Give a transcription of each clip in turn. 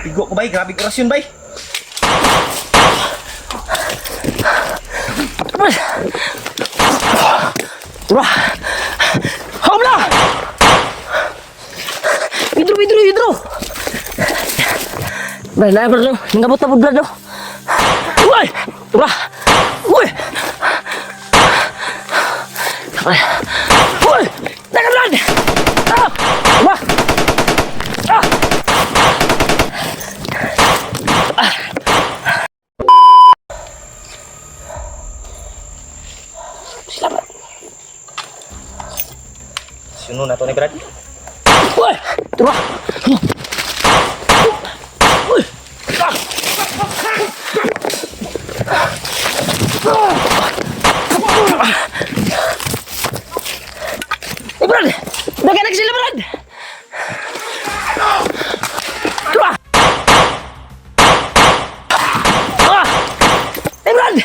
Tigo ko bay, grabe orasyon bay. Tura. Hamla. Hidro. Brad, bro. Nangabot na po, Brad. Uy! Tura. Uy! Uy! Teka, Brad! Ah! Tura. Ah! Sila, Brad. Sino na to ni Brad? Uy! Tura. Uy! Ah! Brad! Naganak sila, Brad! Tura! Ah! Brad!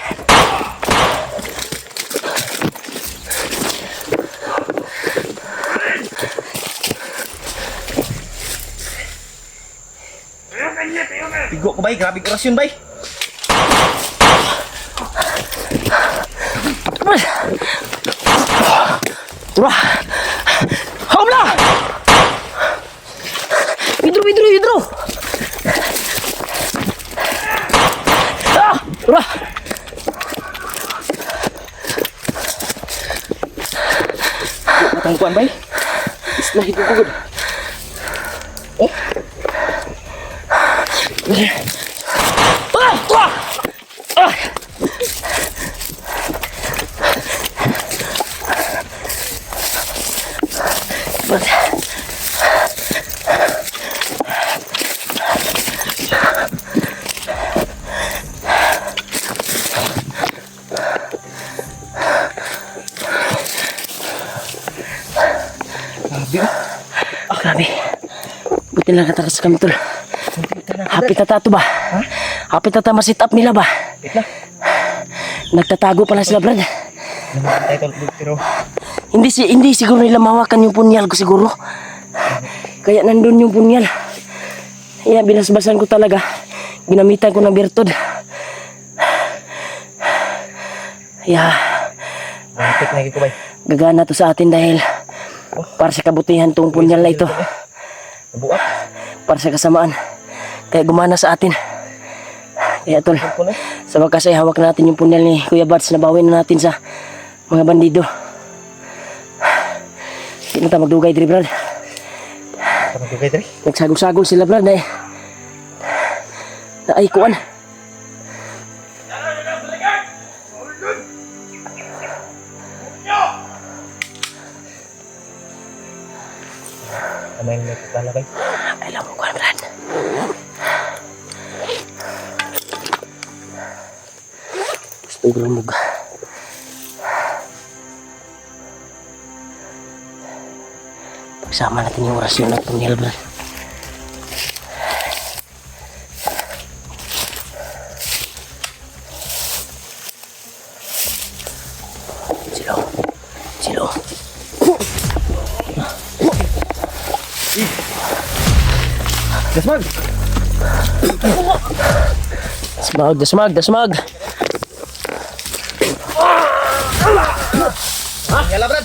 Tigo ko bay, grabe orasyon bay. Tura! Hamla! Hidro! Ah! Tura! Matangkuan bay. Isna hidro ko gud. Oh. Ah! Tura! Ah! Grabe. Buti lang katakas kami, tol. Hapit na tato ba? Ha? Hapit na ta ma-sit up nila ba? Wait lang. Nagtatago pala sila, Brad. Naman tayo pero Hindi siguro nila mahawakan yung punyal ko siguro. Kaya nandun yung punyal. Kaya binasbasan ko talaga. Ginamitan ko ng bertod. Kaya bakit na ko bay? gagana to sa atin dahil para sa kabutihan tong punyal na ito. Nabuak. Para sa kasamaan. Kaya gumana sa atin. Kaya tol, sa wakas ay hawak natin yung punyal ni Kuya Bats na bawin na natin sa mga bandido. Hindi na tayo magdugay, Dre, Brad. Magdugay dre. Nagsagol-sagol sila, Brad, na ay kuan. Ano yung may pagkala bay? Alam mo kuan, Brad. Gusto ko lumog. Pagsama natin yung orasyon ng punyal, Brad. Silo. Dasmag! Dasmag. Yala Brad!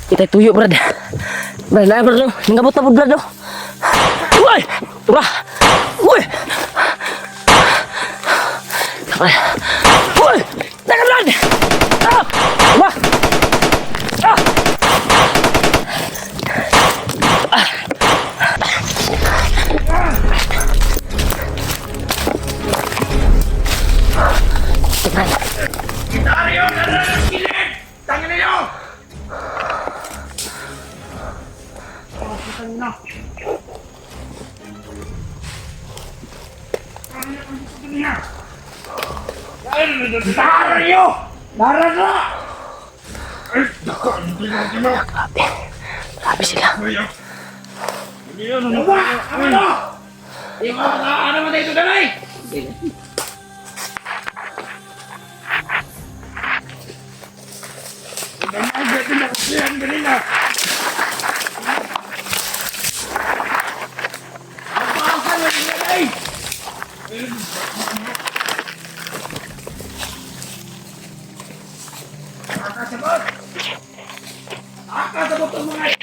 Kita tuyo, Brad. Brad, nangabot na po, Brad. Uy! Tura! Uy! Uy! Teka, Brad! Ah! Tura! Ah! Dario, kilid! Tangin niyo! Dario! Darana! Grabe sila. Ano mo tayo ito dalay? Agad na kasi ang ganina. Napaka na nilay! Nakasabot! Nakasabot ang mga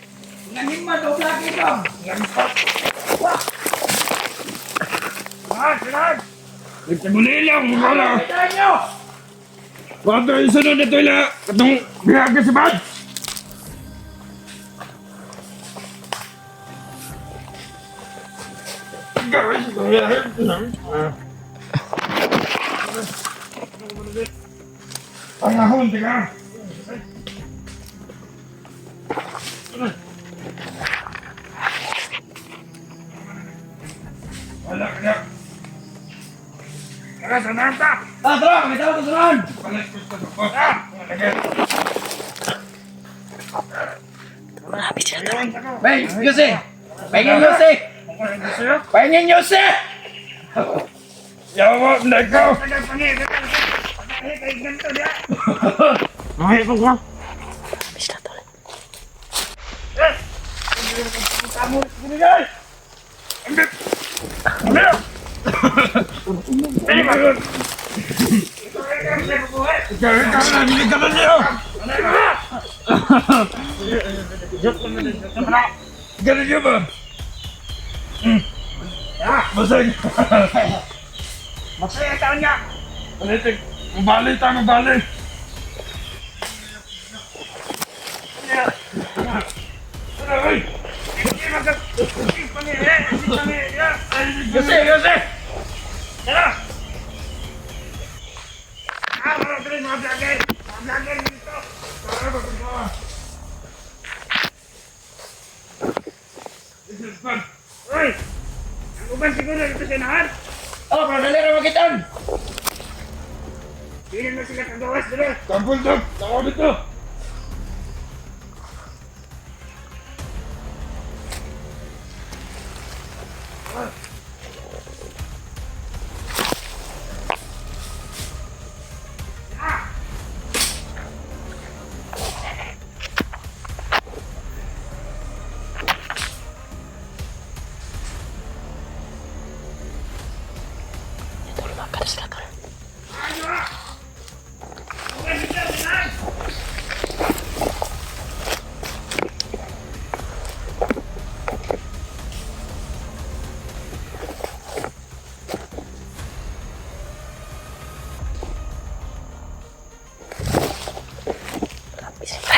nanimad o lagi ka! Lampat! Wah! Sinad! Nagtaguli lang, mga lang! Kailangan nyo! Wag tayo sunod na ito ila! Katong bihag ka si Bad! Pangahon, tiga! Wala ka na! Tara, sanahan ta! Tara, kami tawag sa sanahan! Balik ko sa bukot, ha? Marami sila to. Bay, Yose! Pahingin Yose! Pahingin Yose! Yawa mo, hindi ko! Ay, ko ko! Marami sila to. Kamu, sini guys! Ambil! Ambil! Ini bagus! Jangan kanan, ini kanan dia! Kanan dia bang! Ya, masih. Masih tanya. Balik, balik, tangan balik. Ya. Yose, Yose! Tara! Mga vlogger! Mga vlogger dito! Tara, magagawa! This is fun! Uy! Ang uban siguro dito sa inahan! Oh, para dali ra magitan! Hindi na sila kagawas dito! Kampul to! Takaw dito! Ito, lumakad na sila to. Marami sila.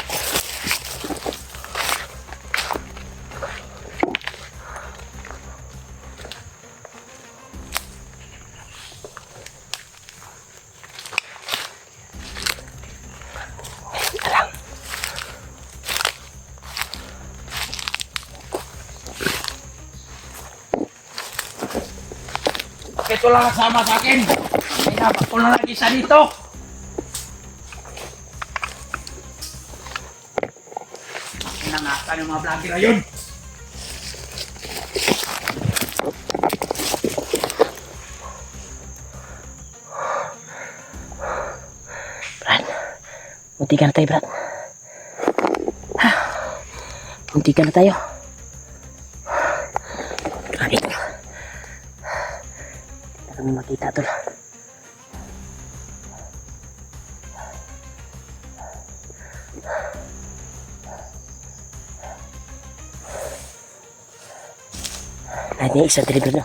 Ito lang. Ito lang kasama sa akin! May napak ko lang lagi isa dito! Pinangatan yung mga vlogger na yun! Brad, munti ka na tayo, Brad. Munti ka na tayo. Grabe. Hindi kami makita to. Kahit niya isa deliver na.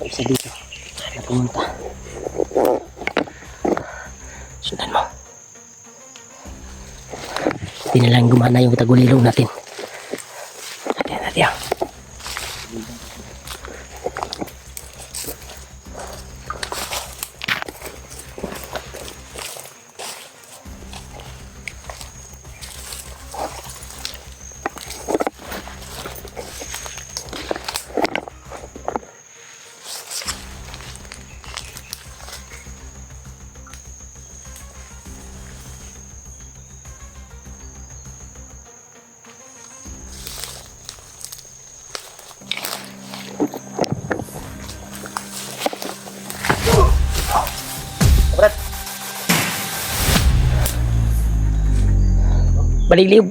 Isa dito. Na pumunta. Sundan mo. Hindi na lang gumana yung tagulilong natin. Natin. Baligliog.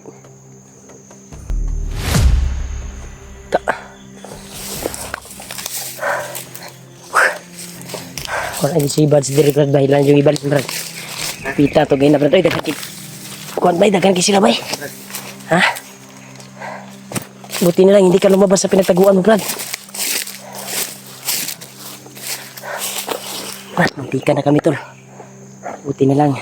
Wala yung si Buds diri Brad bay lang yung ibalik Brad. Pita to gay na Brad. Oy dagan kit. Kuan bay dagan kit sila bay. Ha? Buti na lang hindi ka lumabas sa pinagtaguan mo Brad. Brad, muntikan na kami tol. Buti na lang.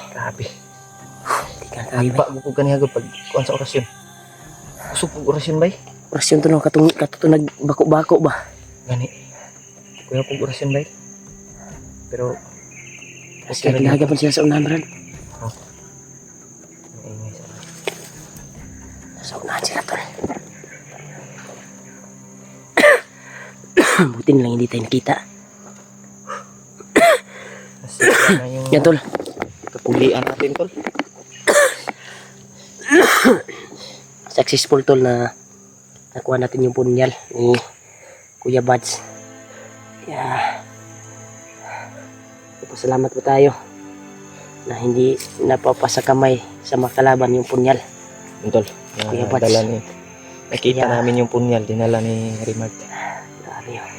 Grabe. Muntikan kami bay. Ba mo ko kaniya pag kuan sa orasyon. Usog pag orasyon bay. Orasyon to no katutunag bako-bako ba? Gani. Kuya pag orasyon bay. Pero Kasi ginahaga pa sila sa unahan Brad. ang ingay sa Sa unahan sila tol. Buti na lang hindi tayo nakita. nasira na yung Yan tol. kapulian natin tol. Successful tol na nakuha natin yung punyal ni Kuya Buds. Kaya pasalamat po tayo na hindi napapasa kamay sa makalaban yung punyal. Yun tol. Kuya Na Buds. dala ni nakita Kaya- namin yung punyal dinala ni Rimart. Dami yun.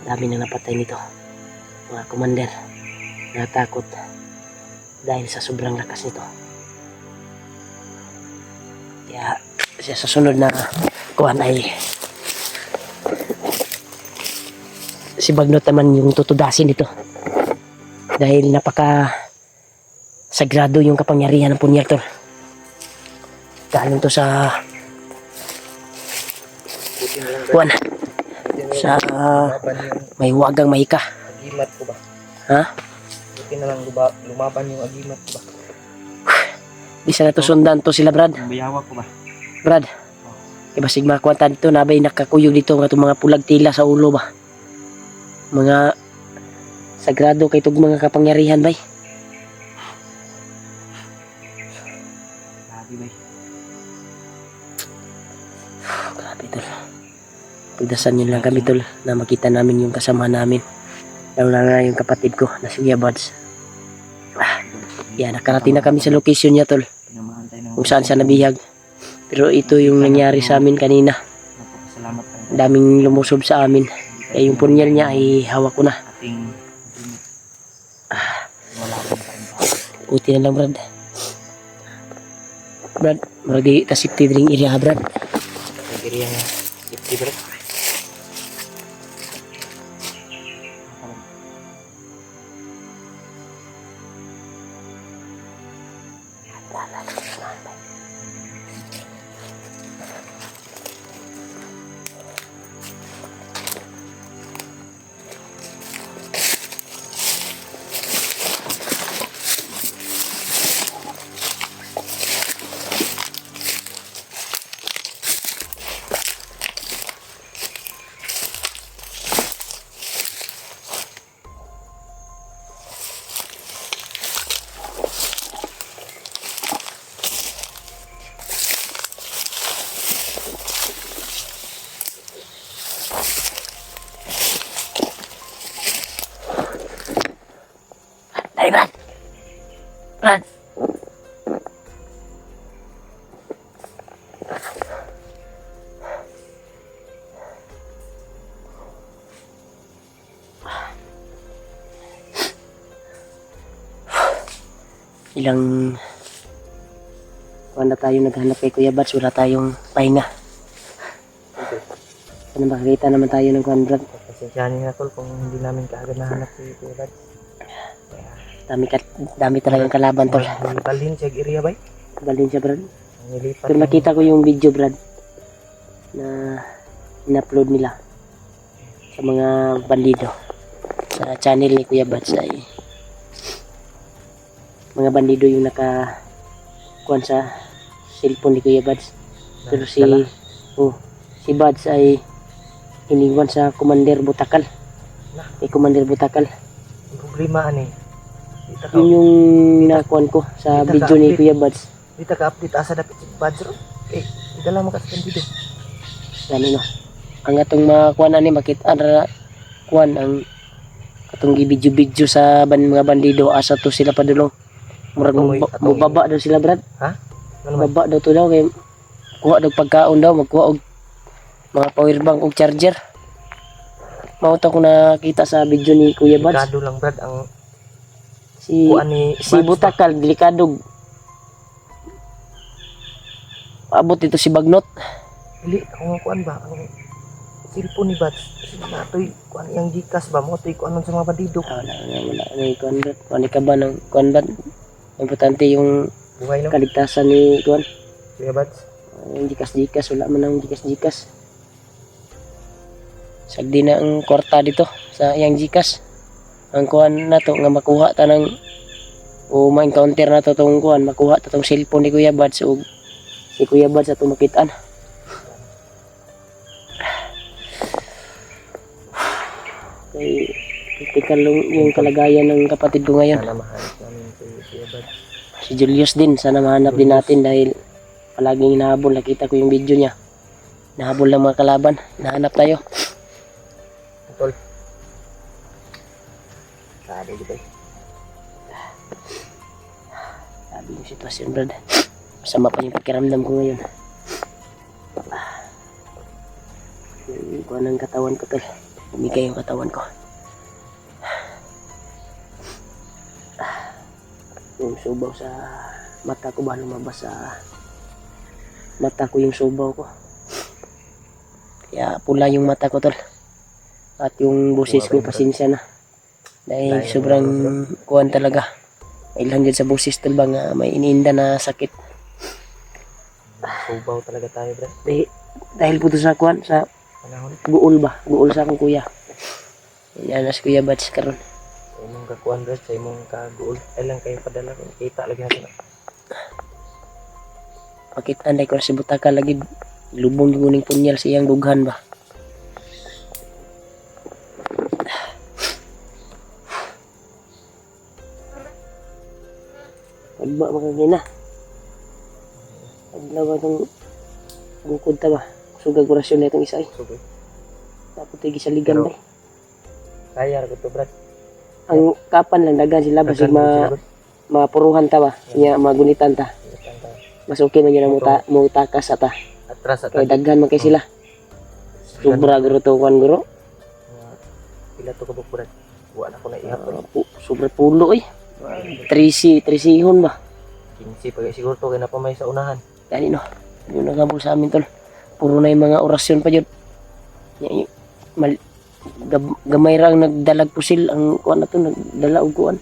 Dami na napatay nito. Mga commander natakot dahil sa sobrang lakas nito. Kaya sa susunod na kuhan ay si Bagnot naman yung tutudasin nito. Dahil napaka sagrado yung kapangyarihan ng punyal tol. Galing to sa kuhan sa Lumaban yung may huwagang mahika. agimat ko ba? Ha? Buti na lang lumaban yung agimat ko ba? Di sana to sundan to sila Brad. Yung bayawa ko ba? Brad. Kaya basig makuha dito nabay nakakuyog dito nga itong mga pulag tila sa ulo ba. Mga sagrado kay itong mga kapangyarihan bay. Grabe bay. Grabe tol. Pagdasan nyo lang kami tol na makita namin yung kasama namin. Lalo na nga yung kapatid ko na si Kuya Buds. Yan, nakarating na kami sa location niya tol. Pinamahan tayo ng Kung saan siya nabihag. Pero ito yung nangyari sa amin kanina. napakasalamat tayo Daming lumusob sa amin. Kaya yung punyal niya ay hawak ko na. ating wala akong tayo. Buti na lang Brad. Brad, maragi ka safety ring area Brad. Nag-iriya nga. Safety bro. Dali Brad. Brad. Ilang wala tayo naghanap kay Kuya Buds, wala tayong pahinga. Ano makakita naman tayo ng Kuya Brad. Pasensyahan niyo na tol kung hindi namin kaagad nahanap si Kuya Bad. Dami talagang kalaban tol. Balhin siya iriya bay. Balin siya Brad. Ang nilipat. Pero nakita ko yung video Brad na in-upload nila sa mga bandido sa channel ni Kuya Buds ay mga bandido yung nakakuan sa cellphone ni Kuya Buds. Pero si Buds ay iniwan sa Commander Butakal. Commander Butakal. Ang problema ani. Dita ka, Yun yung nakuan ko sa Kita video ni ka-update. Kuya Buds. dita ka update asa dapat si Bad bro. Dala mo kasi kan video. Ano no? ang atong mga kuan ani makita ra kuan ang atong gibidyo-bidyo sa mga bandido asa to sila padulong. Murag mubaba daw sila brad. Ha? Ano man? Baba daw to daw kay kuha daw pagkaon daw magkuha og mga power bank og charger. Mao to ko nakita sa video ni Kuya Bads. Delikado lang brad ang Si kuan ni si Bads ba? Butakal delikado. Abot dito si Bagnot. Dili ang kuan ba ang cellphone ni Bads. Natoy kuan yang Gcash ba mo toy kuanon sa mga bandido. Wala na kuan brad. Kuan ka ba ng kuan brad? Importante yung Buhay no. kaligtasan ni kuan. Kuya Bads. Yung jikas wala man ang jikas. Sagdi na ang kwarta dito sa yang jikas. Ang kuan na to nga makuha ta ng o ma-encounter na to tong kuan makuha ta tong cellphone ni Kuya Bads o si Kuya Bads ato makitaan. Kay critical yung kalagayan ng kapatid ko ngayon. Sana mahanap namin si Kuya Bads. Si Julius din, sana mahanap din natin dahil palaging hinahabol. Nakita ko yung video niya. Nahabol ng mga kalaban. Nahanap tayo. Tol. Sabi di ba? Sabi yung sitwasyon, brad. Masama pa yung pakiramdam ko ngayon. Yung kuha ng katawan ko, tol. Umigay yung katawan ko. Yung subaw sa mata ko ba lumabas sa mata ko yung subaw ko. Kaya pula yung mata ko, tol. At yung boses ko, pasensya na. Dahil sobrang kuhan talaga. Ilan dyan sa boses, tol, ba nga may iniinda na sakit. Subaw talaga tayo bro. Dahil po sa kuhan, sa Panahon. buol ba? Buol sa akong kuya. Yan na si Kuya Bads karon. Sa imong kakuan bro, sa imong kaguol. Ay lang kayo padala ko. Kita lagi natin. Pakita anday ko na si Butaka lagi lubong yung uning punyal sa iyang dughan ba. Pagba makagina. Paglaw ba itong bukod ta ba? Sugag orasyon na itong isa ay. Sugoy. Tapos tigi sa ligan Pero- ba? Kaya ko to bro. Ang kapan lang dagan sila basig mapuruhan ta ba? Nya magunitan ta. Mas okay man yun ang mutakas ata. Atras at Kaya daghan man kay sila. Sobra guro to kuan guro. Pila to kabuk bro. Wala ko na ihap. Sobra pulo eh. 3C ihon ba? 15 pag siguro to kay na pa may sa unahan. Gani no. Yung nagabol sa amin tol. Puro na yung mga orasyon pa yun. Gamay ra ang nagdalag pusil ang kuan na to nagdala og kuan.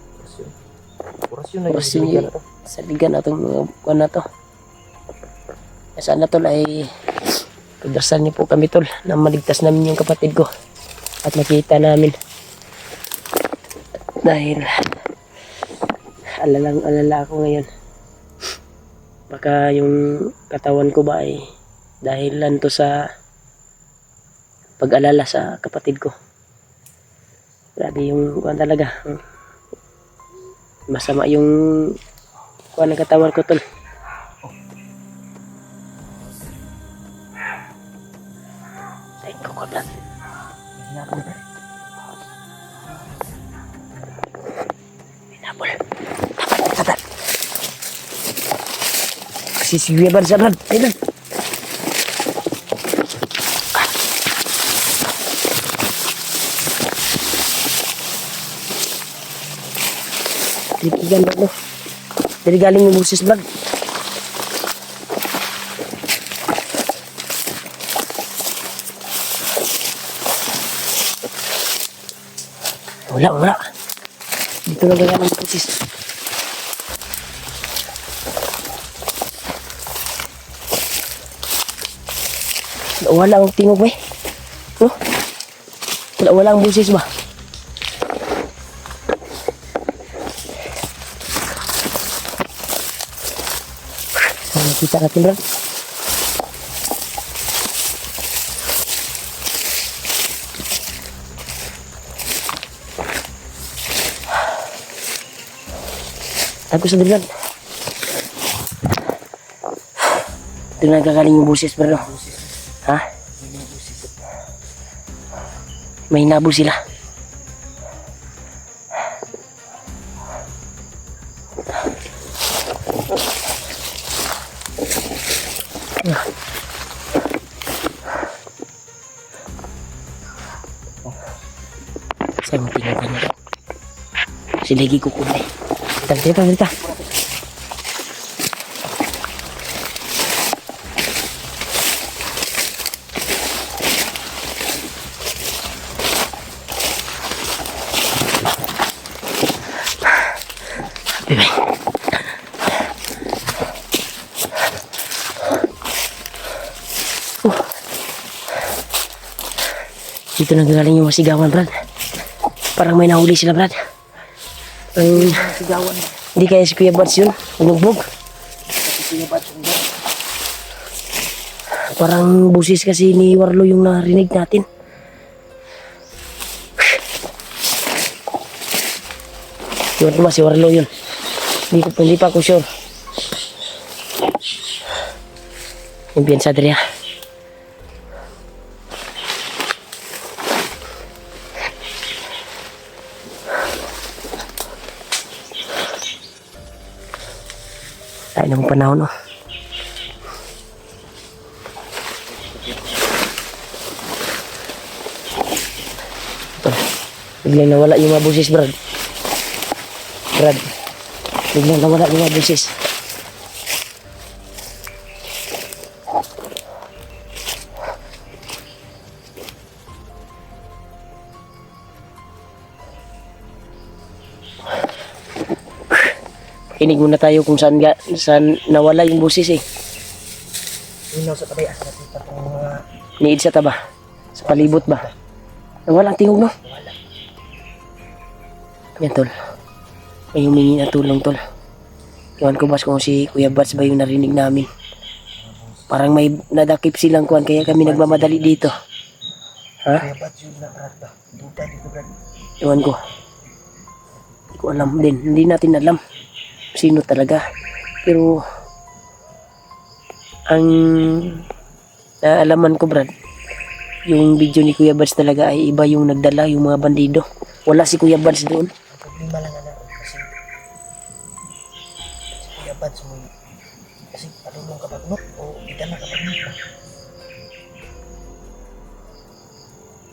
Orasyon na Orasyon yun. yun. Sa ligan atong mga kuan na to. Sana tol ay pagdasal niyo po kami tol na maligtas namin yung kapatid ko at makita namin. Dahil alala ako ngayon. Baka yung katawan ko ba ay dahilan to sa pag-alala sa kapatid ko. Grabe yung kuan talaga. Masama yung kuan ng katawan ko tol. Ay, kukulat. Hinabol. Tapat. Kasi si Kuya Bads brad. Ayun. Lipigan brad no. Dari galing yung boses brad. Wala. Dito na galing yung boses. Wala ang tingog ba eh. Oh? Wala ang boses ba? Kita natin bro. Aku sendirian. Ito nagkakaling yung busis bro. Ha? May hinabol sila. Saya mau tinggalkan dia. Silagi ko kulay. Dito. Bebe. Dito nanggaling yung masigawan, Brad. Parang may nahuli sila, Brad. Sigawan. Hindi kaya si Kuya Bads yun. Umugbog. Kuya Bads, hindi. Parang busis kasi ni Warlo yung narinig natin. Yun ba si Warlo yun? Hindi pa ako sure. Yung piyansa Adria. Tayo na mong panahon, no? Biglang nawala yung mga busis, Brad. Biglang nawala yung mga busis. Kinig muna tayo kung saan nawala yung busis eh. Minaw sa patay asa nakita kung mga Niid sa taba. Sa palibot ba? Nawala ang tingog, no? Yan, tol. May humingi na tulong, tol. Iwan ko bas kung si Kuya Bats ba yung narinig namin. Parang may nadakip silang kuwan kaya kami nagmamadali dito. Ha? Kuya Bads yun na, Brad ba? Duda dito, Brad. Iwan ko. Hindi ko alam din. Hindi natin alam sino talaga. Pero ang naalaman ko, Brad, yung video ni Kuya Bads talaga ay iba yung nagdala, yung mga bandido. Wala si Kuya Bads doon. Ang problema lang na kasi si Kuya Bads mo kasi padulong kapag not o kita na kapag not.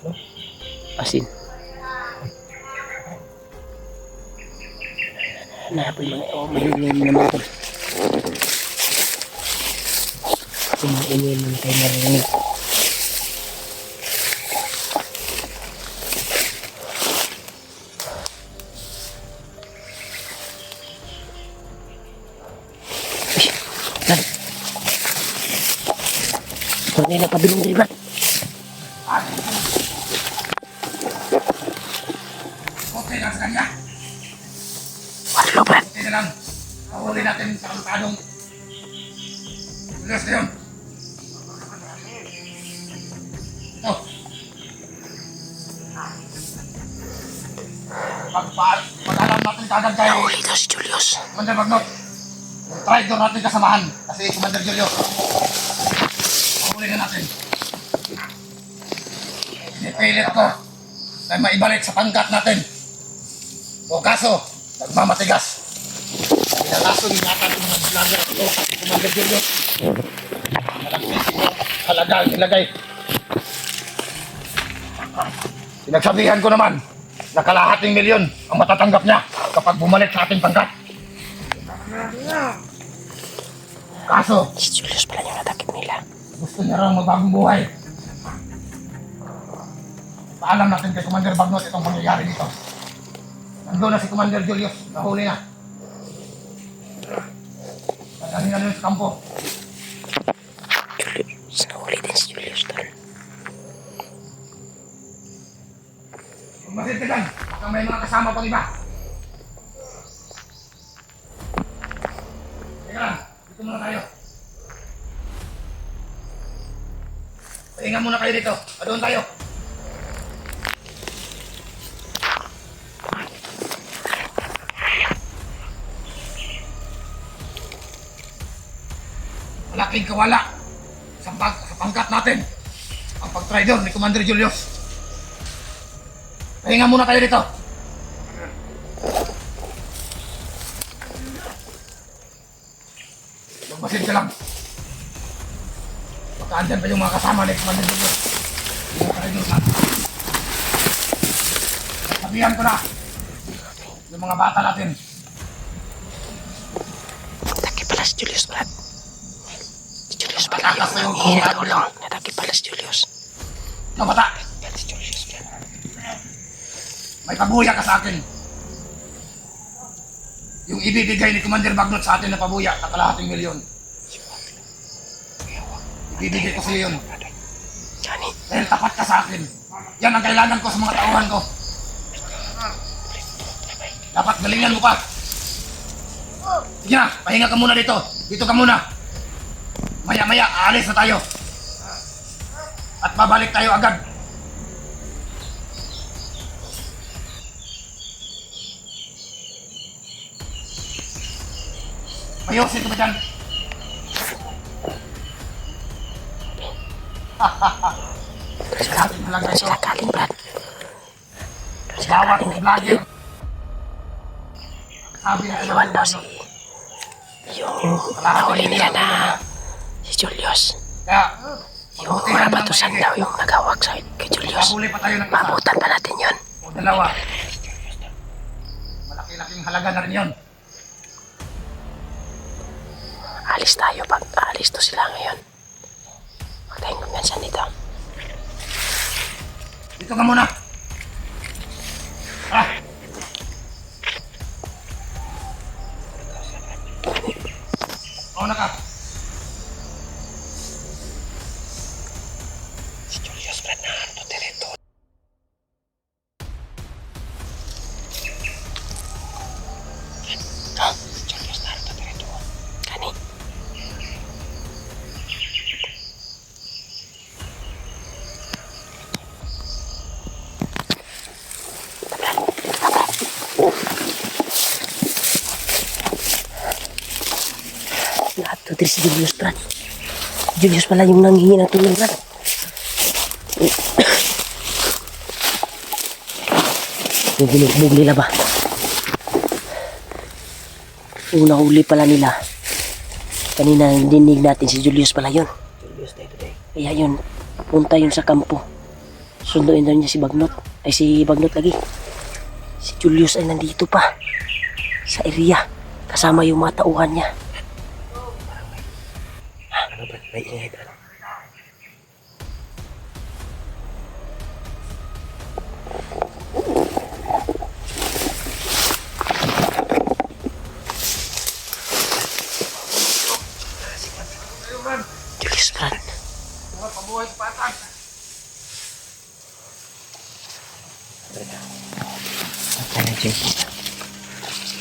No? Asin. Nahapoy mga mahingin naman ito. Mahingin naman tayo narinig. Cornelia, padulong diri, Brad. Okay lang sa kanya. Wala, Brad. Okay na lang. Nahuli natin sa kalpadong. Bilis na yun. Ito. Pag-alam natin kagad kay Nahuli daw si Julius. Commander Magnot. Try doon natin kasamahan. Kasi Commander Julio. Nahuli na natin. Pinipilit ko na maibalik sa pangkat natin. O kaso, nagmamatigas. Pinalaso ni natin yung mga vlogger ito kasi Commander Julio. Halaga ang ilagay. Pinagsabihan ko naman na kalahating milyon ang matatanggap niya kapag bumalik sa ating pangkat. Kaso, Si Julius pala yung natakip nila. gusto niya raw magbagong buhay. Paalam natin kay Commander Bagnot itong pangyayari dito. Nandun na si Commander Julius, nahuli na. Nagani na sa kampo. Julius, nahuli din si Julius doon. Magmasid ka dyan, baka may mga kasama pang iba. Teka lang, dito muna tayo. Pahinga muna kayo dito, doon tayo. Malaking kawala sa pangkat natin ang pag-tridor ni Commander Julius. Pahinga muna tayo dito. Magpasid ka lang. Baka andyan pa yung mga kasama ni Commander Julio. Hindi mo tayo doon, ha? Sabihan ko na. Yung mga bata natin. Natake pala si Julius, Brad. Si Julius pala Takas na yung yung hihingi ng tulong. tulong. Natake pala si Julius. No, bata. Si Julius, Brad. May pabuya ka sa akin. Yung ibibigay ni Commander Bagnot sa atin na pabuya na kalahating milyon. Ibibigay ko sa iyo yun. Johnny, Dahil tapat ka sa akin. Yan ang kailangan ko sa mga tauhan ko. Dapat galingan mo pa. Sige na, pahinga ka muna dito. Dito ka muna. Maya-maya, aalis na tayo. At babalik tayo agad. Mayosin ka ba dyan? doon sila galing, Brad. Bawat vlogger. Sabi na Iwan daw si... yung nahuli nila na si Julius. Kaya, Yung mga batusan daw yung nagawak sa kay Julius. Pahuli pa tayo ng isa. Maabutan pa natin yun. O dalawa. Malaki-laking halaga na rin yun. Alis tayo pag aalis to sila ngayon. Huwag tayong kumyansa nito. Dito ka muna. Ah! Mauna ka. Si Julius, Brad, na ano dito. Ha? Julius, na ano dito. Kani? Lahat to si Julius, Brad. Julius pala yung nanghingi ng tulong, Brad. Yung binugbog nila ba? Yung nahuli pala nila. Kanina dinig natin si Julius pala yun. Julius tayo today. Kaya yun, punta yun sa kampo. Sunduin daw niya si Bagnot. Ay si Bagnot lagi. Si Julius ay nandito pa. Sa area. Kasama yung mga tauhan niya. Ano ba? May ingay ba? Julius, Brad. Mga pabuhay sa patag. Ano, Jay?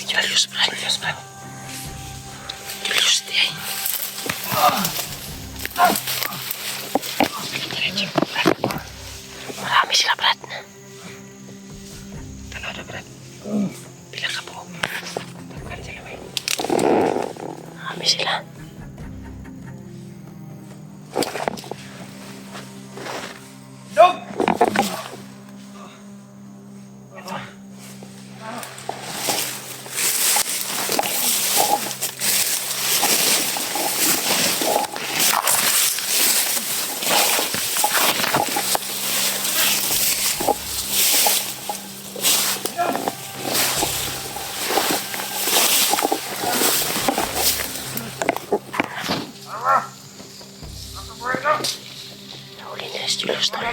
Julius, Brad. Julius, Brad. Julius, di. Marami sila, Brad. Ano na, Brad? Bilang ka po. Tangkan sila, may. Marami sila. Dog! Nahuli nila si Julius, tol.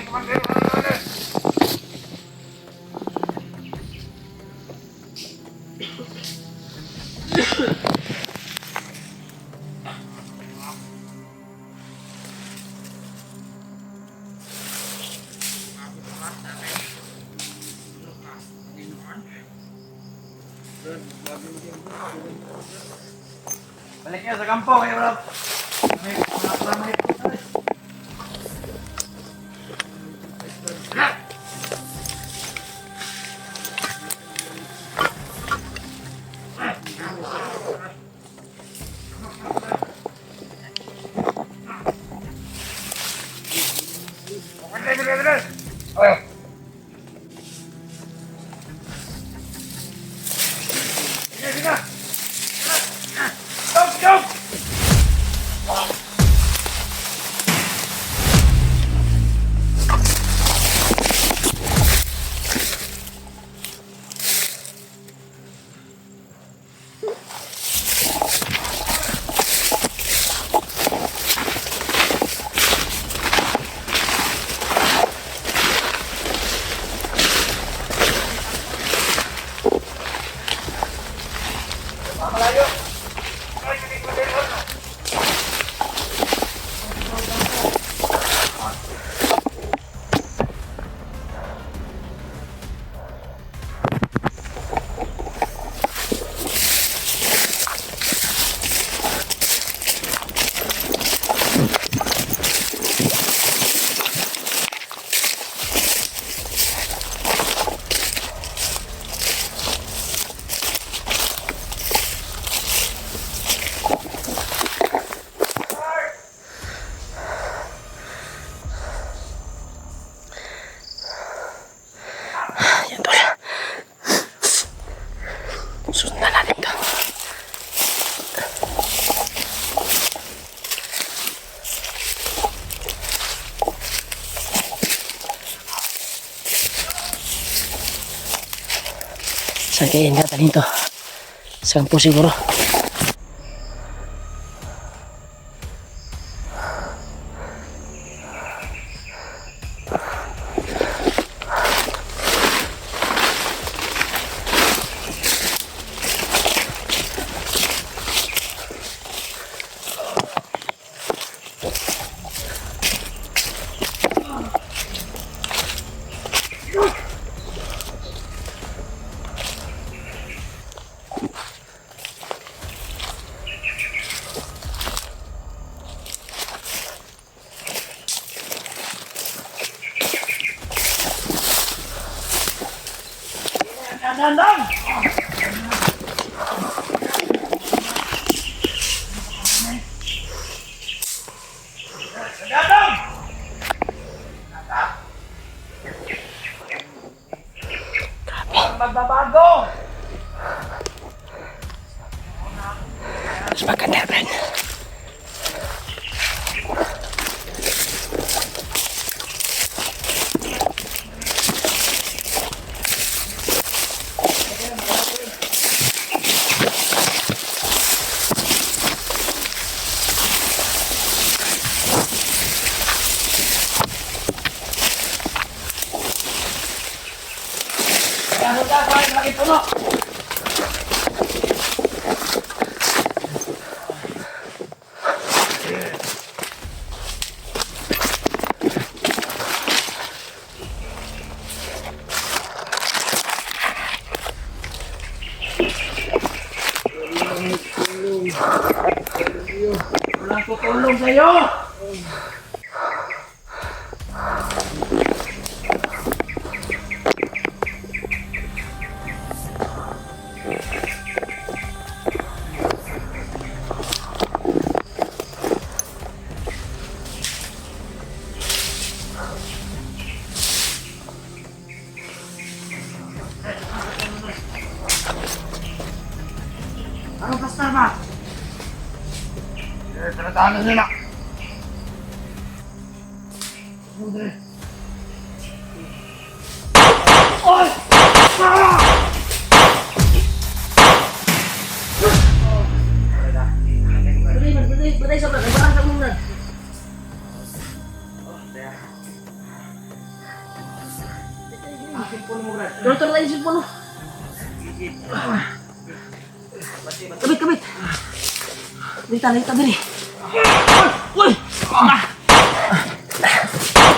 Balik niyo sa kampo, kayo bro. May mga pramahit. Okay. Saan kaya ingatan ito? Sampo siguro. Magbabago! Mas maganda, Brad. Ano ka? Bakit lagi puno? Walang tutulong sa'yo! Ano basta ba? Tratado nila. Oy! Batay sa Brad. Barang sa mong Brad. Turun tayo sa puno. Kabit. Lita diri. Uy!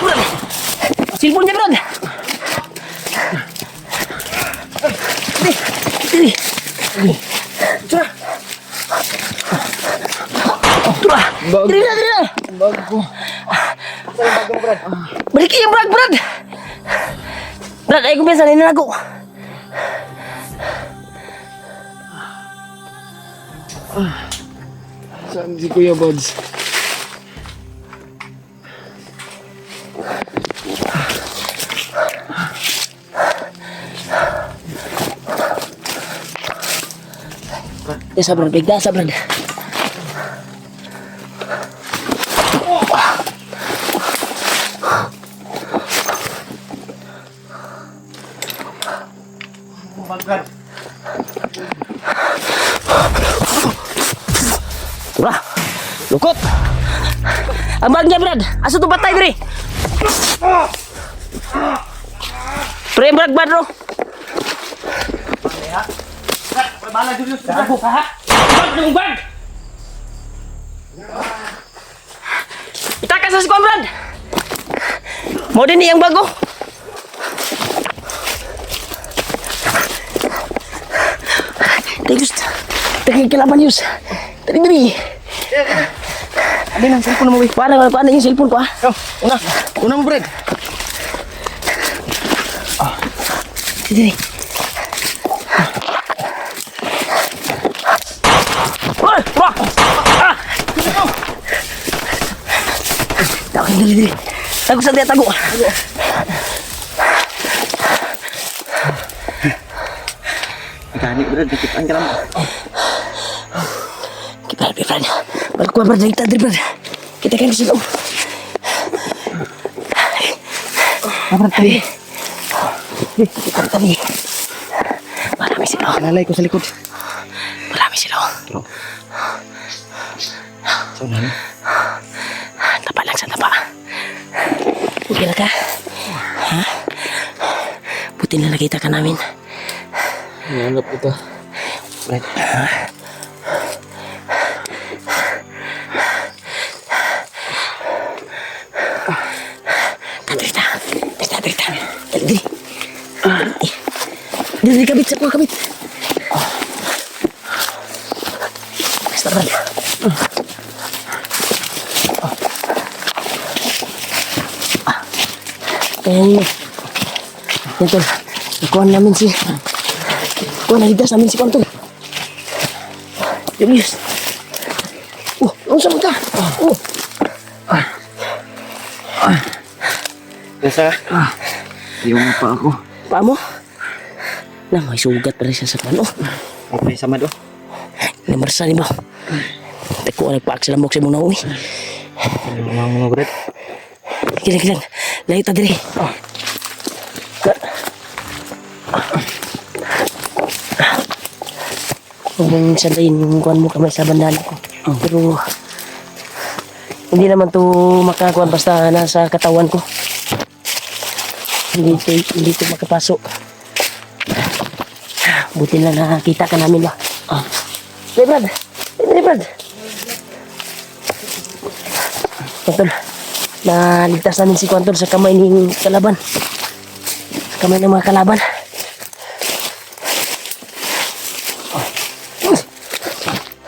Brad! Silpon niya, Brad! Diri. Tura! Diri na! Bago. Saan bago mo, Brad? Balik yung Brad! Brad, ay kumpiyansa na ninago. Saan si Kuya Buds? Dasa, Brad. Bigdasa, Brad. Tura, lukot. Ang bag niya, Brad. Aso to patay, Bre. Pre, Brad, bro. Bala Julius, bago ka ha? Bag! Itakas sa si Brad. Mau din yang bago. Terus, tadi kelaban Yus. Tadi beri. Ano yung cellphone mo, Paano yung cellphone ko, ha? Una mo, Brad. Sini. Woi, bro. Tahu diri. Tago sa dia tago. Gani, Brad. Nakitaan ka naman. Brad. Balik ko, Brad. Kita diri, Brad. Kita kan di sini. Brad, tadi. Tadi. Marami. sila. Lalay ko sa likod. Marami sila. So, nani? Tapa lang sa tapa. Okay na ka? Ha? Buti na nakita ka namin. Nanap ito. Brad. Derita. Dali. Dali, kabit. Sa kuha, kabit. Basta, Brad. Kaya nyo. Yan, tol. Nakuha namin si... Naligtas namin si Kuan, tol. Julius. Ano sa mga? Nasa? Yung pa ako. Paa mo? Na, may sugat pa rin siya sa pano. Okay, sama do. Namarsa ni ba? Tako, nagpa-aksalamok sa muna uwi. Mga Brad. Kilang. Layo ta diri. Huwag mong sandayin yung kuhan mo kamay sa bandana ko. Pero hindi naman to makakuhan basta nasa katawan ko. Hindi to makapasok. Buti lang nakakita ka namin ba? Brad. Tol, naligtas namin si Kuan, tol, sa kamay ng kalaban. Sa kamay ng mga kalaban.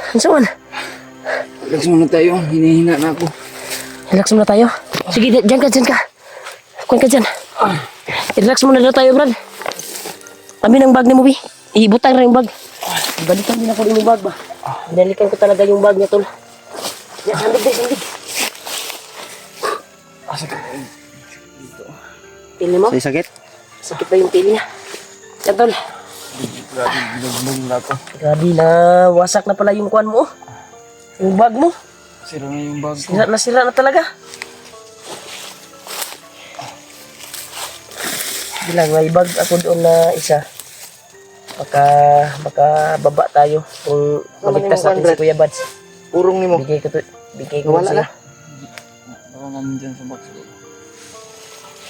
Ano sa man? Relax muna tayo. Hinihina na ako. Relax muna tayo. Sige, dyan ka. Kuan ka dyan. Relax muna na tayo, Brad. Kami ng bag ni Mubi. Ibutang rin yung bag. Balikan din ako rin yung bag ba? Binalikan ko talaga yung bag niya, tol. Yan, sandig. Pili mo? Say sakit? Sakit na yung pili niya. Yan, tol. Nagbong na ako. Grabe na, wasak na pala yung kuan mo. Yung bag mo. Sira na yung bag ko. Sira na talaga. Bilang may bag ako doon na isa. Baka baba tayo kung maligtas natin si Kuya Bads. Purong ni mo. Bigay ko Wala sila. na. Baka namin dyan sa box.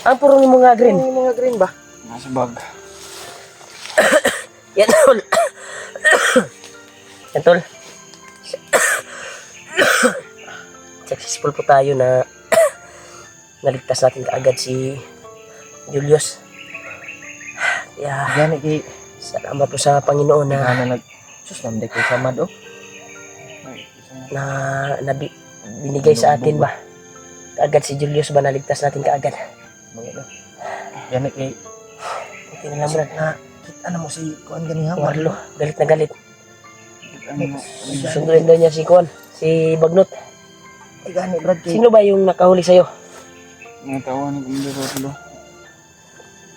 Ang puro ng mga green. Yung mga green ba? Nasa bag. Yan, tol. Yan, tol. Successful po tayo na naligtas natin kaagad si Julius. Yeah. Gani kay Salamat po sa Panginoon na sus namday ko sama do. binigay sa atin ba. Kaagad si Julius ba naligtas natin kaagad. Gani kay Okay na lang, Brad. kita na mo si kuan gani ha. Warlo, galit na galit. Ano? Sunduin daw niya si Kuan, si Bagnot. Ay gani Brad kay Sino ba yung nakahuli sa'yo? Mga tawanan ko mga Rotlo.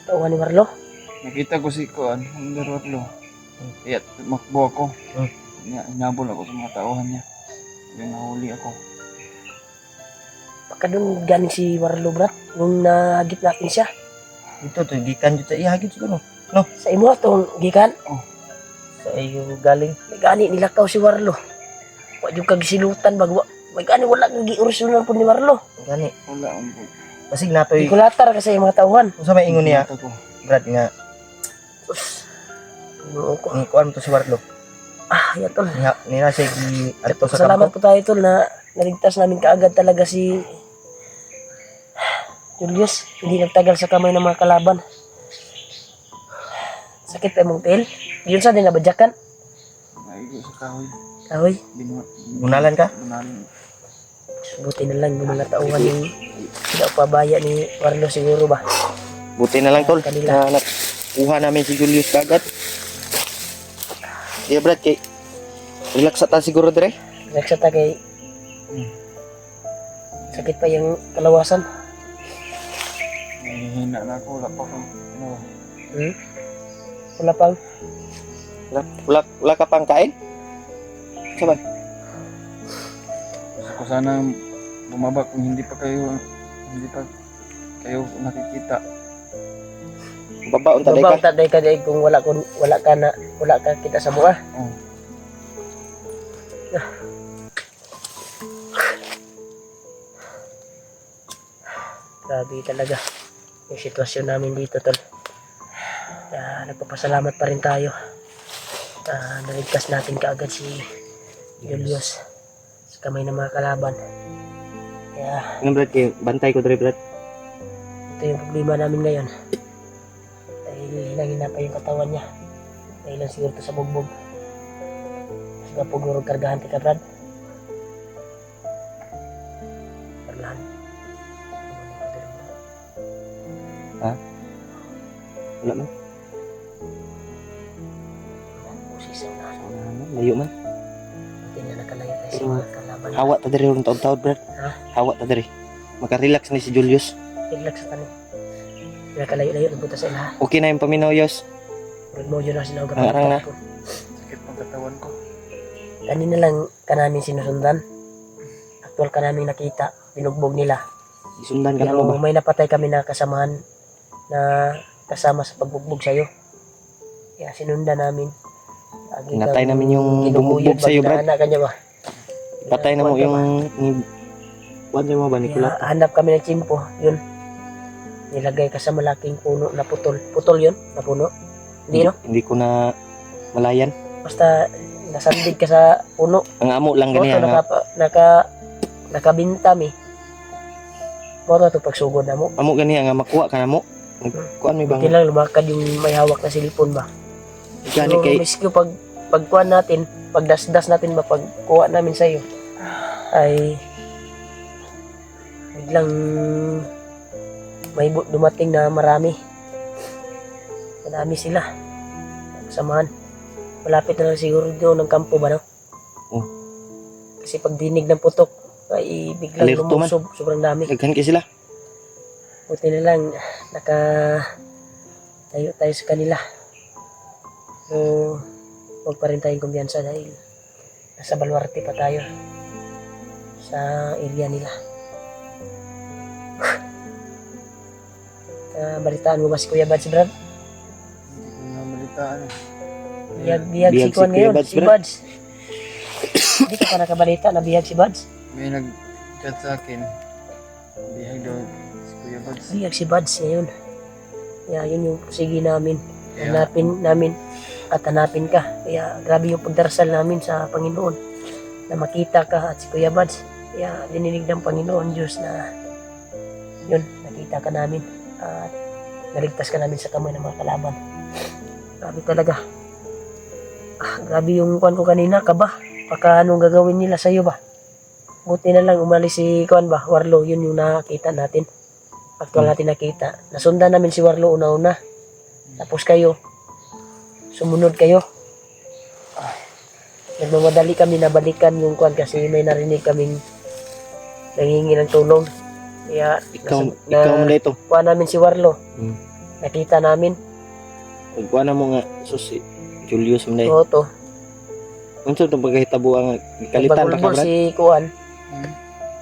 Tawa ni Marlo? Nakita ko si Kuan, mga Rotlo. Kaya makbo ako. Hinabol ako sa mga tauhan niya. Yung nahuli ako. Baka doon galing si Marlo, Brad. Nung nagit natin siya. dito to gikan dito ihagit siguro. Sa imo itong gikan. Sa iyo galing. May gani nilakaw si Marlo. Huwag yung kagisilutan bagwa. May gani wala kang gi-original po ni Marlo. Gani. Wala ang po. Basig natoy Ikulatar kasi yung mga tauhan. unsa may ingon niya Ko. Brad nga Oo ko. ni kuan mo to si Warlo. Yan tol. Nina siya gi adto sa Salamat kampo. po tayo tol na naligtas namin kaagad talaga si Julius. Hindi nagtagal sa kamay ng mga kalaban. Sakit pa mong tail. Yun sa din nabadyakan. Naigo sa kahoy. Kahoy. Bunalan ka? Bunalan. Buti na lang yung mga tauhan ni hindi pabaya ni Warlo siguro ba. Buti na lang tol. Kanila. Na nakuha namin si Julius kagad. Yeah, Brad, kay relax ta siguro dire. Nagsata kay sakit pa yung kalawasan. Hihina na ako. Wala pa akong ano. Wala pang. Wala ka pang kain? Saban. Gusto ko sana bumaba kung hindi pa kayo nakikita. Babaon taday Babaw ka. taday ka day kung wala ka kita sa buha. Oh. Grabe talaga yung sitwasyon namin dito, tol. Nagpapasalamat pa rin tayo. Naligtas natin kaagad si Julius sa kamay ng mga kalaban. Kaya Ano Brad, kay bantay ko dre Brad. ito yung problema namin ngayon. Dahil hinangina pa yung katawan niya. Dahil lang siguro to sa bugbog. Sige po guro kargahan ka, Brad. Kargahan. Wala man. Pusis ang naso. Layo man. Hindi na nakalayo tayo sa mga kalaban. Hawa ta dre ron taud-taud Brad. Ha? Hawa ta dre. Maka-relax ni si Julius. Relax sa tanin. Nakalayo-layo nagpunta sa ilaha. Okay na yung paminawyos. Huwag mo yun na sinawag Ang arang na. ko. Sakit ng katawan ko. Kanina lang ka namin sinusundan. Aktual ka namin nakita. Binugbog nila. Isundan ka na Pero mo ba? may napatay kami na kasamahan na kasama sa pagbugbog sa'yo. Kaya sinundan namin. Lagi Pinatay kang namin yung kinukuyod bumugbog sa'yo, Brad. Anak ka niya ba? Patay na mo Kuwan ka yung ba? Kuwan mo ba Kaya Nicolas? hanap kami ng tsimpo. Yun. Nilagay ka sa malaking puno na putol. Putol yun? Na puno? Hindi no? Hindi ko na malayan. Basta nasandig ka sa puno. Ang amo lang Moto ganyan. nakabintam eh. Moto ito pagsugod na mo. Amo ganyan nga makuha ka na mo. Kuan mi Buti bang lang lumakad yung may hawak na silipon ba. gani Pero kay miski pagkuha natin, pagdasdas natin ba, pagkuha namin sa'yo, ay biglang may dumating na marami. Marami sila. Samahan. Malapit na lang siguro doon ng kampo ba, no? Oh. Kasi pag dinig ng putok, ay biglang Alerto man. lumusob. Sobrang dami. daghan kay sila. Buti na lang, tayo sa kanila. So, huwag pa rin tayong kumpiyansa dahil nasa Baluarte pa tayo sa area nila. Balitaan mo ba si Kuya Bads, Brad? Namalitaan. Bihag Bihag si si Kuan Kuya ngayon, Bads, si Brad. Bads. Hindi ka pa nakabalita na bihag si Bads? May nag-chat sa akin. Bihag daw si Kuya Bads. Bihag si Bads ngayon. Kaya yun yung sige namin. Kaya- Hanapin namin at hanapin ka. Kaya grabe yung pagdarasal namin sa Panginoon na makita ka at si Kuya Bads. Kaya dininig ng Panginoon Diyos na yun, nakita ka namin at naligtas ka namin sa kamay ng mga kalaban. Grabe talaga. Grabe yung kuwan ko kanina, kaba. Baka anong gagawin nila sa'yo ba? Buti na lang umalis si kuwan ba, Warlo, yun yung nakita natin. Aktual natin nakita. Nasundan namin si Warlo una-una. Tapos kayo, sumunod kayo. Nagmamadali kami na balikan yung kuwan kasi may narinig kaming nangingi ng tulong. Kaya Ikaw mo dito. kuha namin si Warlo. Hmm. Nakita namin. Kuan na mo nga susi Julius mo Oo to. Unsa tong pagkahitabo ang kalitan pa ka Nagbulbul Brad? si kuwan.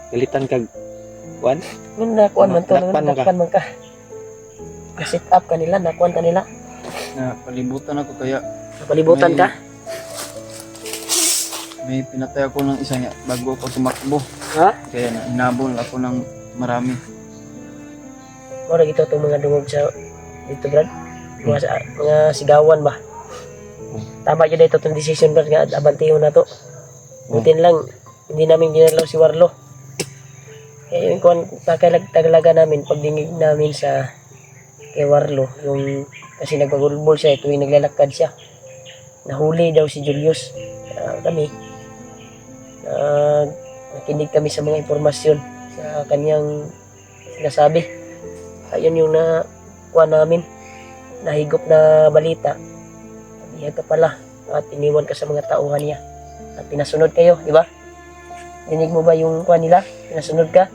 Kalitan kag kuan? Yun na kuwan man to. Dakpan mo ka. Dakpan man ka. Na-sit up kanila. Nakuwan kanila. Na palibutan ako kaya Napalibutan ka. may pinatay ako ng isa nga bago ako tumakbo. Ha? Kaya hinabol ako ng marami. Mura ito itong mga dungog sa dito, Brad. Mga sigawan ba? Tama yun ito itong decision, Brad. Nga abantiho na to. Buti na lang, hindi namin ginalaw si Warlo. Kaya yung kung tagalaga namin, pagdingig namin sa kay Warlo, yung kasi nagpagulbol siya, tuwing naglalakad siya. Nahuli daw si Julius. Kami, nakinig kami sa mga impormasyon sa kanyang sinasabi. Ayun yung nakuha namin, nahigop na balita. Bihag ka pala at iniwan ka sa mga tauhan niya. At pinasunod kayo, di ba? Dinig mo ba yung kuha nila? Pinasunod ka?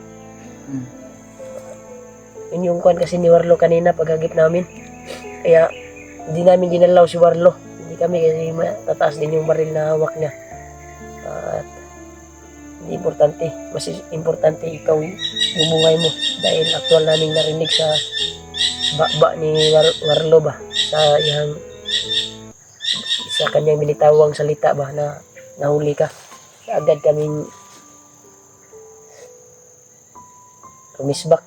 Yun yung kuha kasi ni Warlo kanina paghagip namin. Kaya hindi namin ginalaw si Warlo. Hindi kami kasi tataas din yung baril na hawak niya. At hindi importante. Mas importante ikaw yung buhay mo. Dahil aktual namin narinig sa ba ni Warlo ba sa iyang sa kanyang binitawang salita ba na nahuli ka. Agad kaming rumisbak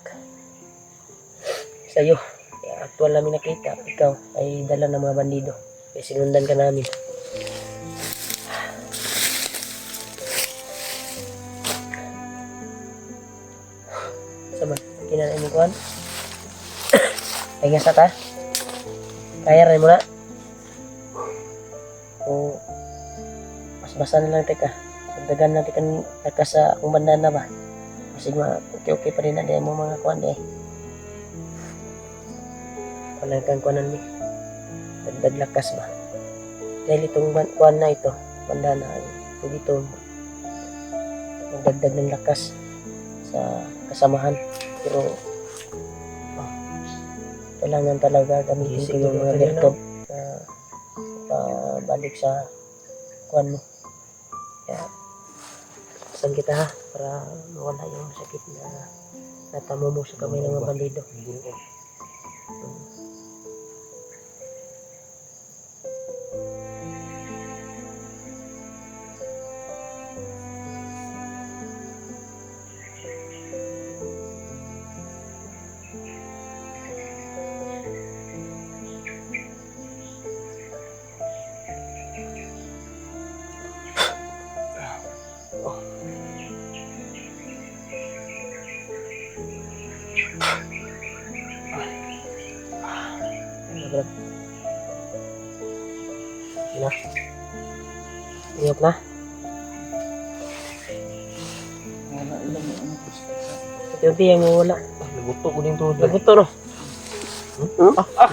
sa'yo. Kaya aktual namin nakita, ikaw ay dala ng mga bandido. Kaya sinundan ka namin. Saman, kinanay mo kuhan. Ay nga sa ta. Kaya rin mo na. O mas basa na lang teka. Pagdagan natin kan taka sa akong bandana ba. Kasi okay pa rin na din mo mga kuhan eh. Walang kang kuhanan ni. Dagdag lakas ba. Dahil itong kuhan na ito, bandana, ito dito magdagdag ng lakas sa kasamahan. Pero kailangan talaga gamitin ko yung mga bertod na pabalik sa kuhan mo. Kaya saan kita ha para mawala yung sakit na natamo mo sa kamay ng mga bandido. Brad. Na. Iyok na. Wala ilang ano po. Ito yung wala. Nabuto ko din to. Naguto no.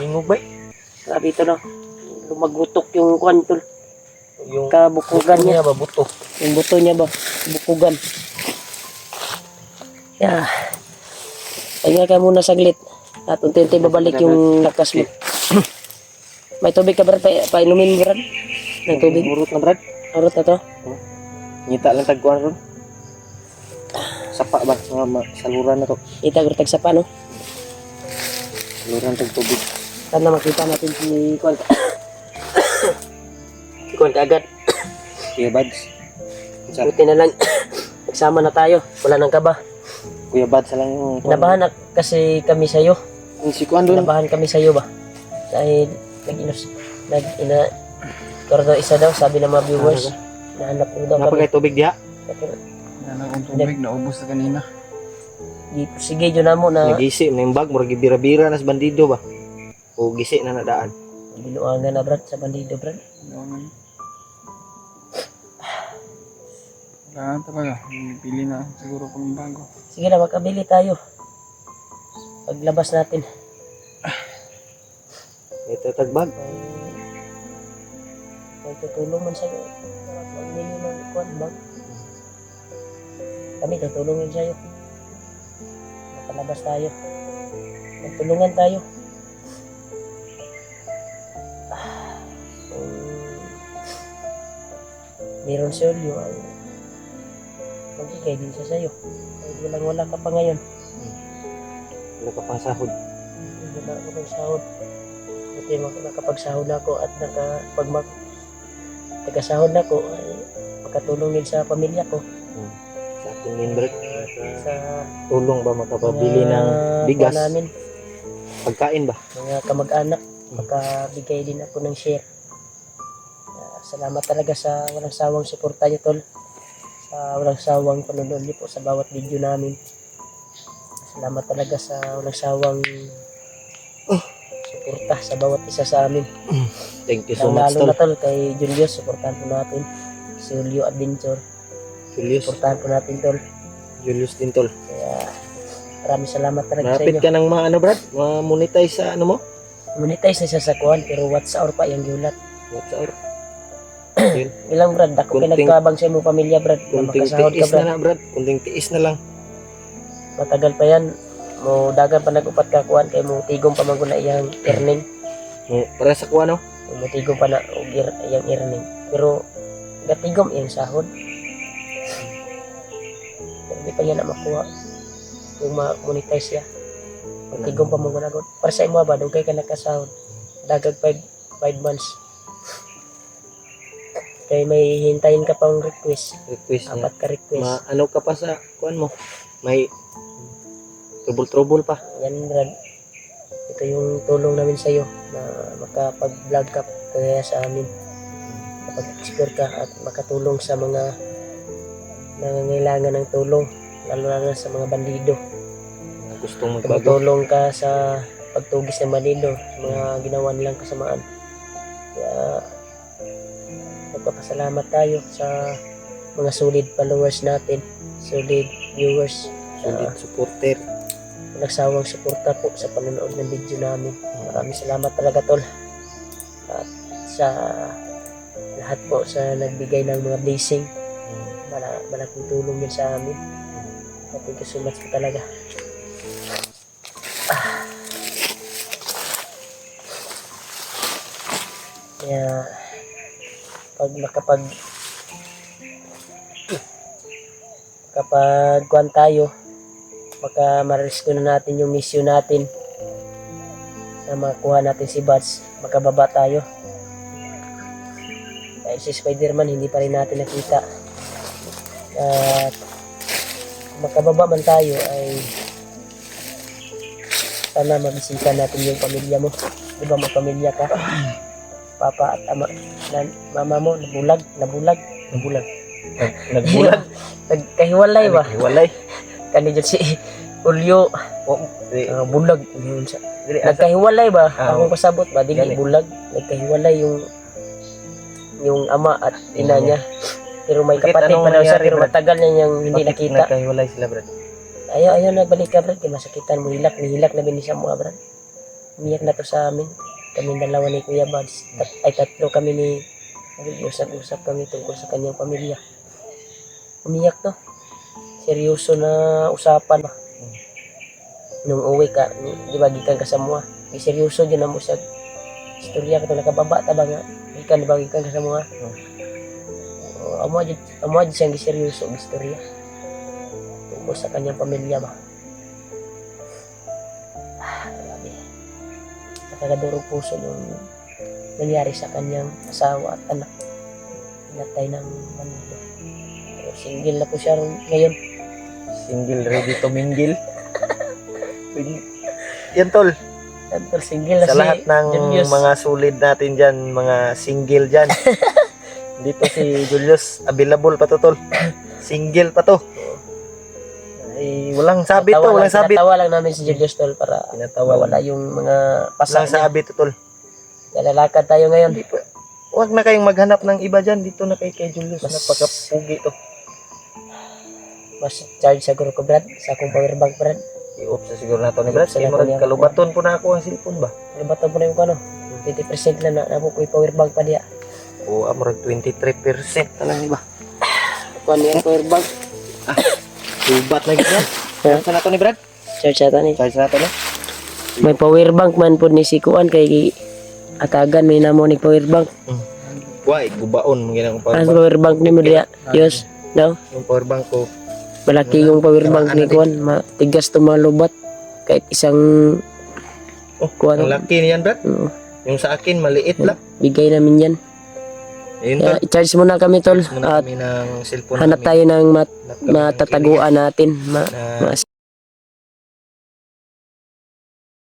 Ingog ba? Sabi ito no. Lumagutok yung kuhan tol. Yung Kabukugan niya. ba buto? Yung buto niya ba? Bukugan. Yeah. Pahinga ka muna saglit. At unti-unti babalik yung lakas mo. May tubig ka Brad? Painumin Brad? May tubig? Urot na Brad. Urot na to? Ngita lang tagkuhan ron. Sapa ba? Mga saluran na to. Itag sa pa no? Saluran tag tubig. Sana makita natin si Kuan. Si Kuan kaagad. Kuya Bads. Buti na lang. Nagsama na tayo. Wala nang kaba. Kuya Bads lang yung... Kinabahan kasi kami sa'yo. Si Kuan doon. Kinabahan kami sa'yo ba? Dahil karoon daw isa daw, sabi ng mga viewers. Nahanap mo daw kami. Napagay tubig diha? Yan ang tubig, naubos na kanina. Sige, yun na mo na Nagisi na yung bag. Murag bira-bira na sa bandido ba? O gisi na nadaan. binuangan na Brad sa bandido Brad. Kailangan talaga, pili na siguro kung bago. Sige na, makabili tayo. Paglabas natin. Ito tagbag. May tutulong man sa'yo. Magbili ng kuwan bag. Kami tutulungin sa'yo. Makalabas tayo. Magtulungan tayo. Kung meron si Olio ay magbigay din siya sa'yo. Kahit wala ka pa ngayon. Wala ka pang sahod. Wala ako ng sahod. Buti nakapagsahod ako at tagasahod ako ay makatulong din sa pamilya ko. Sa ating member. Sa Tulong ba makapabili ng bigas? namin, Pagkain ba? mga kamag-anak, makabigay din ako ng share. Salamat talaga sa walang sawang suporta niyo tol. Sa walang sawang panonood niyo po sa bawat video namin. Salamat talaga sa walang sawang suporta sa bawat isa sa amin. Thank you so much, Lalo na tol. tol kay Julius, suportahan po natin. Si Julio Adventure, Julius. suportahan po natin tol. Julius din, tol. Kaya maraming salamat talaga sa Malapit inyo. ka ng ano, Brad? Ma-monetize sa ano mo? Monetize na siya sa kuhan pero what's our pa yung gulat. What's our? Ilang Brad, ako Kunting- pinagpabang sa imong pamilya Brad. Na Kunting makasahod ka tiis Brad. na Brad. Kunting tiis na lang. Matagal pa yan. Mo dagan pa nag-upat ka kuhan kay mo tigom pa man na iyang earning. Para sa kuha, no? Mo tigom pa na og iyang earning. Pero gatigom iyang sahod. Pero di pa niya na makuha kung ma-monetize siya. Tigong pa mo ganagon. Para sa imo ba dugay ka nakasahod. Dagag 5 months. Kay may hintayin ka pang request. Request niya. 4 ka request. Ano ka pa sa kuan mo? May trouble pa. Yan Brad. Ito yung tulong namin sa iyo na makapag-vlog ka kaya sa amin. Makapag-explore ka at makatulong sa mga nangangailangan ng tulong, lalo na sa mga bandido. Gustong magbago. Tumutulong ka sa pagtugis ng bandido, sa mga ginawa nilang kasamaan. Kaya nagpapasalamat tayo sa mga solid followers natin, solid viewers, Solid supporter. nagsawang suporta po sa panonood ng video namin. Maraming salamat talaga tol. At sa lahat po sa nagbigay ng mga blessing, malaking tulong yun sa amin. Thank you so much po talaga. Kaya pag kapag kuwan tayo, baka ma-rescue na natin yung mission natin na makuha natin si Bats, makababa tayo. Dahil si Spider-Man hindi pa rin natin nakita. At makababa man tayo ay sana mabisita natin yung pamilya mo. Di ba may pamilya ka? Papa at ama, mama mo nabulag. Nagbulag. Nagkahiwalay ba? Hiwalay. Kani dyan si Julio, bulag. Nagkahiwalay ba? Akong pasabot ba? Dili Gani. bulag. Nagkahiwalay yung ama at ina niya. Pero may Bakit? kapatid Anong pa daw siya, nangyari, pero Brad? matagal na niyang hindi Bakit nakita. nagkahiwalay sila, Brad? Ayaw nagbalik ka, Brad. Kaya masakitan mo. Nihilak na binisya mo, Brad. Umiyak na to sa amin. Kaming dalawa ni Kuya Bads. Tatlo kami ni usap kami tungkol sa kanyang pamilya. Umiyak to. Seryoso na usapan ba? Nung uwi ka, di ba gikan ka sa mua? Di seryoso dyan na mo sa istorya ka to nakababa ta ba nga? Gikan di ba gikan ka sa mua? Amo aja siyang giseryoso ang istorya. Tungkol sa kanyang pamilya ba? Grabe. Nakakadurog puso yung nangyari sa kanyang asawa at anak. Pinatay ng bandido. Pero single na po siya ngayon. Single, ready to mingle. Yan, tol. Pero single na Sa si lahat ng Julius. mga sulit natin dyan, mga single dyan. Dito si Julius, available pa to, tol. Single pa to. Ay, walang sabit to, walang sabit. Pinatawa lang namin si Julius tol para Pinatawa wala yung mga pasa Walang niya. sabit to, tol. Lalakad tayo ngayon. Hindi pa. Huwag na kayong maghanap ng iba dyan. Dito na kay Julius. Mas- Napakapugi to. Mas charge sa guru ko Brad. Sa akong power bank Brad. I-off sa siguro na to ni Brad. I-off sa Kaya nato marag niya. kalubaton po na ako ang cellphone ba? Ano ba ito po na yung ano? 20% lang na po yung power bank pa diya. O, marag 23% na lang iba. Kuha niya power bank. Subat na gito. Charge na to ni Brad. Charge ata ni. Charge na to no? May power bank man po ni si Kuan kay atagan may namo ni power bank. Why? Gubaon. Ginang power Ang bank. power bank ni mo diya. Yes. Daw. Yung power bank ko. Malaki yung power bank ni Kuan. Matigas to malubat. Kahit isang Oh, Kuha ang na. laki niyan Brad. Oo, Yung sa akin, maliit lang. bigay namin yan. Ayun Kaya tol. i-charge muna kami tol. Muna At kami ng cellphone hanap namin. tayo ng Hanap kami ng matataguan natin. na